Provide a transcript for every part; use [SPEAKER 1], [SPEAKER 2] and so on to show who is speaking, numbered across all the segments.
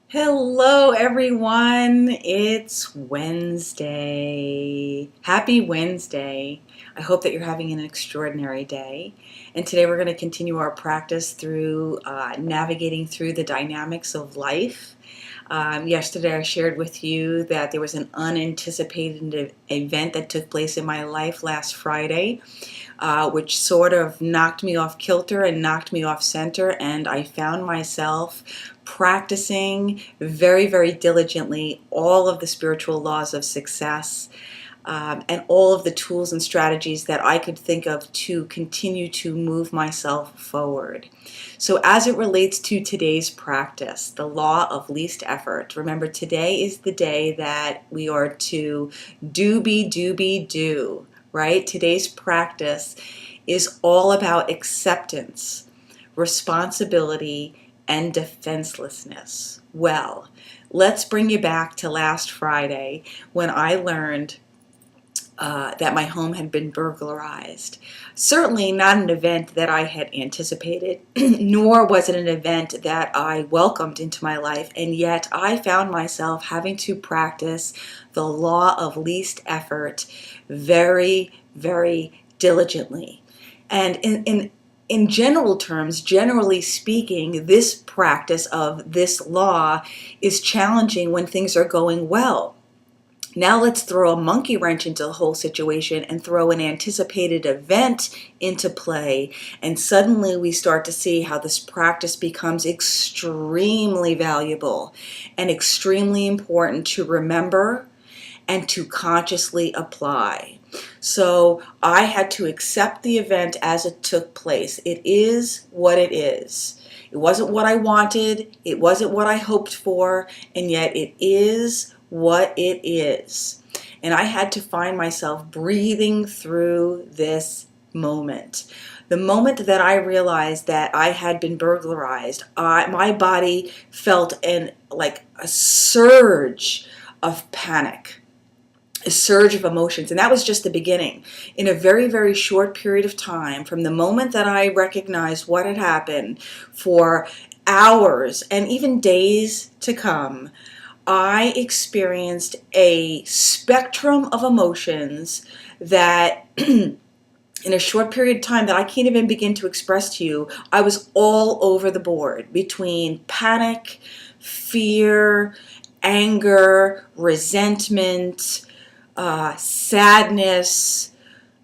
[SPEAKER 1] Hello, everyone. It's Wednesday. Happy Wednesday. I hope that you're having an extraordinary day. And today we're going to continue our practice through navigating through the dynamics of life. Yesterday I shared with you that there was an unanticipated event that took place in my life last Friday, which sort of knocked me off kilter and knocked me off center, and I found myself practicing very, very diligently all of the spiritual laws of success, and all of the tools and strategies that I could think of to continue to move myself forward. So as it relates to today's practice, the law of least effort, remember today is the day that we are to do, right? Today's practice is all about acceptance, responsibility, and defenselessness. Well, let's bring you back to last Friday when I learned that my home had been burglarized. Certainly not an event that I had anticipated, nor was it an event that I welcomed into my life, and yet I found myself having to practice the law of least effort very, very diligently. And in general terms, generally speaking, this practice of this law is challenging when things are going well. Now let's throw a monkey wrench into the whole situation and throw an anticipated event into play, and suddenly we start to see how this practice becomes extremely valuable and extremely important to remember and to consciously apply. So I had to accept the event as it took place. It is what it is. It wasn't what I wanted, it wasn't what I hoped for, and yet it is what it is. And I had to find myself breathing through this moment. The moment that I realized that I had been burglarized, my body felt like a surge of panic, a surge of emotions, and that was just the beginning. In a very, very short period of time, from the moment that I recognized what had happened, for hours and even days to come, I experienced a spectrum of emotions that in a short period of time that I can't even begin to express to you. I was all over the board between panic, fear, anger, resentment, sadness,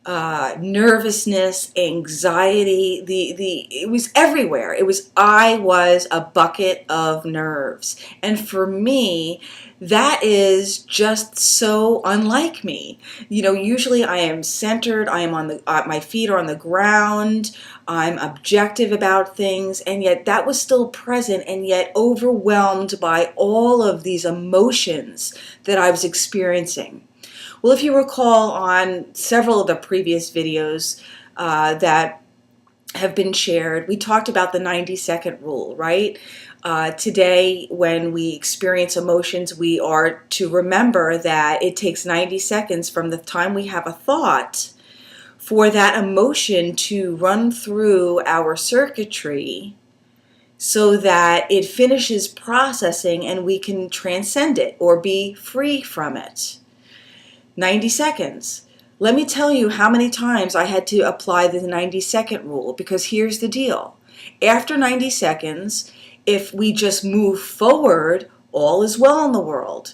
[SPEAKER 1] nervousness, anxiety. It was everywhere. I was a bucket of nerves, and for me, that is just so unlike me. Usually I am centered. I am my feet are on the ground. I'm objective about things, and yet that was still present, and yet overwhelmed by all of these emotions that I was experiencing. Well, if you recall on several of the previous videos that have been shared, we talked about the 90-second rule, right? Today, when we experience emotions, we are to remember that it takes 90 seconds from the time we have a thought for that emotion to run through our circuitry so that it finishes processing and we can transcend it or be free from it. 90 seconds. Let me tell you how many times I had to apply the 90-second rule, because here's the deal. After 90 seconds, if we just move forward, all is well in the world.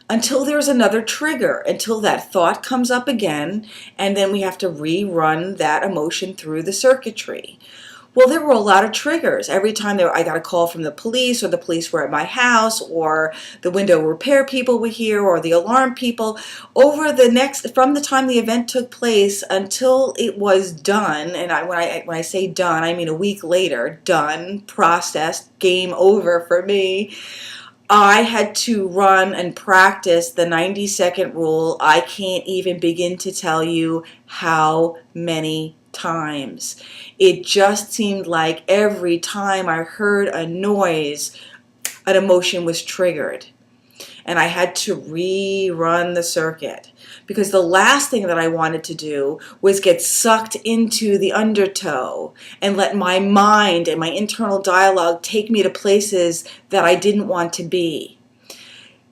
[SPEAKER 1] Until there's another trigger, until that thought comes up again, and then we have to rerun that emotion through the circuitry. Well, there were a lot of triggers. Every time I got a call from the police, or the police were at my house, or the window repair people were here, or the alarm people. From the time the event took place until it was done, and when I say done, I mean a week later, done, processed, game over for me, I had to run and practice the 90-second rule. I can't even begin to tell you how many times. It just seemed like every time I heard a noise, an emotion was triggered. And I had to rerun the circuit, because the last thing that I wanted to do was get sucked into the undertow and let my mind and my internal dialogue take me to places that I didn't want to be.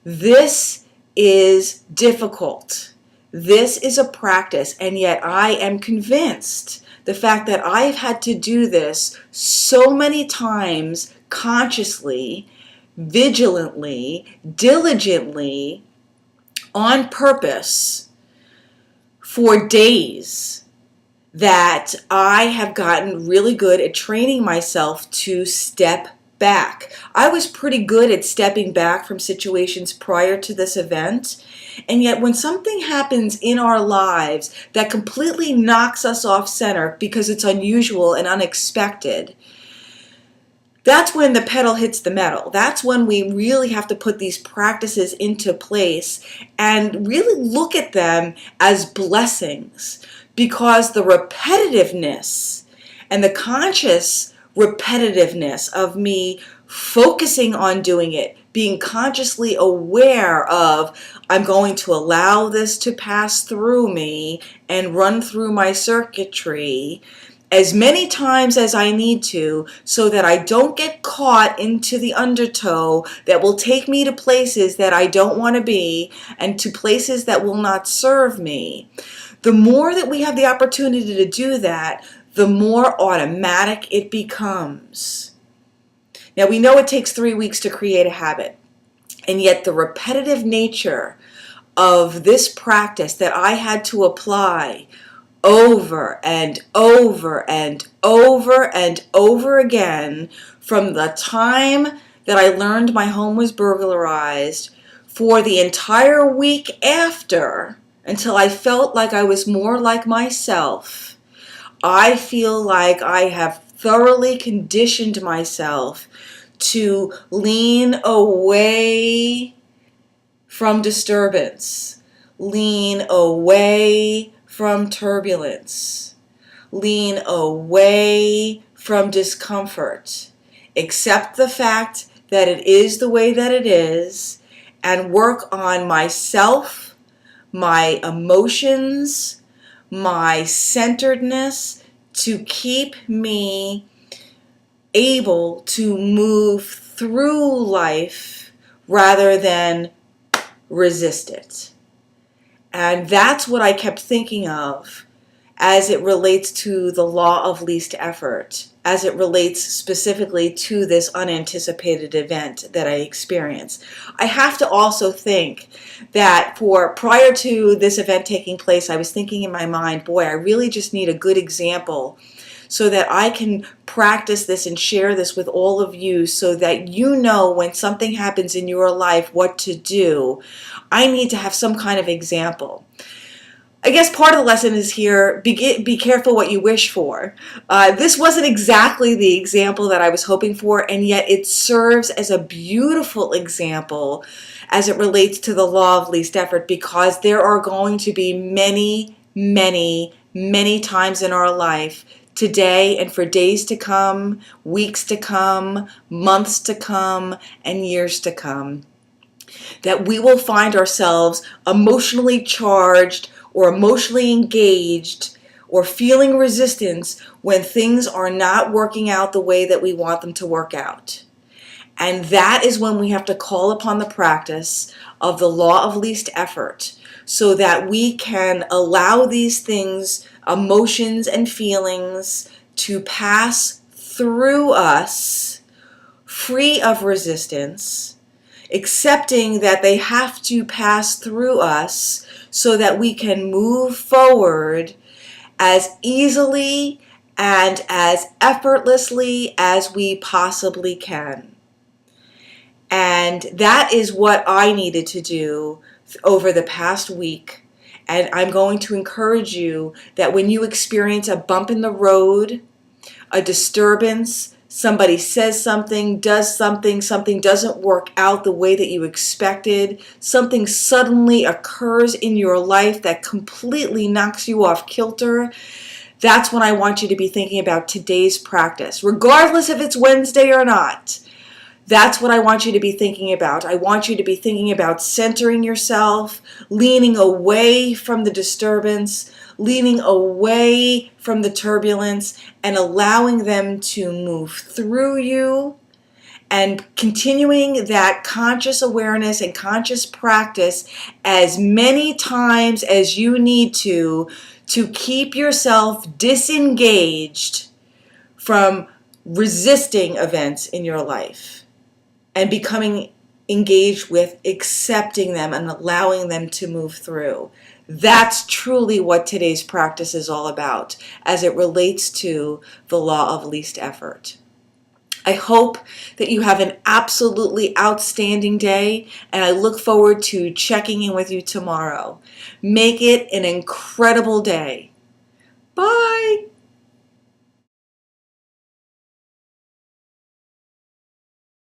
[SPEAKER 1] This is difficult. This is a practice, and yet I am convinced the fact that I've had to do this so many times consciously, vigilantly, diligently, on purpose for days, that I have gotten really good at training myself to step back. I was pretty good at stepping back from situations prior to this event, and yet when something happens in our lives that completely knocks us off center because it's unusual and unexpected, that's when the pedal hits the metal. That's when we really have to put these practices into place and really look at them as blessings, because the repetitiveness and the conscious repetitiveness of me focusing on doing it, being consciously aware of, I'm going to allow this to pass through me and run through my circuitry as many times as I need to, so that I don't get caught into the undertow that will take me to places that I don't want to be and to places that will not serve me. The more that we have the opportunity to do that, the more automatic it becomes. Now, we know it takes 3 weeks to create a habit, and yet the repetitive nature of this practice that I had to apply over and over and over and over again from the time that I learned my home was burglarized for the entire week after, until I felt like I was more like myself. I feel like I have thoroughly conditioned myself to lean away from disturbance, lean away from turbulence, lean away from discomfort, accept the fact that it is the way that it is, and work on myself, my emotions, my centeredness, to keep me able to move through life rather than resist it. And that's what I kept thinking of as it relates to the law of least effort, as it relates specifically to this unanticipated event that I experienced. I have to also think that prior to this event taking place, I was thinking in my mind, boy, I really just need a good example so that I can practice this and share this with all of you, so that you know when something happens in your life what to do. I need to have some kind of example. I guess part of the lesson is here, be careful what you wish for. This wasn't exactly the example that I was hoping for, and yet it serves as a beautiful example as it relates to the law of least effort, because there are going to be many, many, many times in our life, today and for days to come, weeks to come, months to come, and years to come, that we will find ourselves emotionally charged or emotionally engaged or feeling resistance when things are not working out the way that we want them to work out. And that is when we have to call upon the practice of the law of least effort, so that we can allow these things, emotions and feelings, to pass through us free of resistance, accepting that they have to pass through us so that we can move forward as easily and as effortlessly as we possibly can. And that is what I needed to do over the past week. And I'm going to encourage you that when you experience a bump in the road, a disturbance, somebody says something, does something, something doesn't work out the way that you expected, something suddenly occurs in your life that completely knocks you off kilter, that's when I want you to be thinking about today's practice, regardless if it's Wednesday or not. That's what I want you to be thinking about. I want you to be thinking about centering yourself, leaning away from the disturbance, leaning away from the turbulence, and allowing them to move through you, and continuing that conscious awareness and conscious practice as many times as you need to keep yourself disengaged from resisting events in your life and becoming engaged with accepting them and allowing them to move through. That's truly what today's practice is all about as it relates to the law of least effort. I hope that you have an absolutely outstanding day, and I look forward to checking in with you tomorrow. Make it an incredible day. Bye.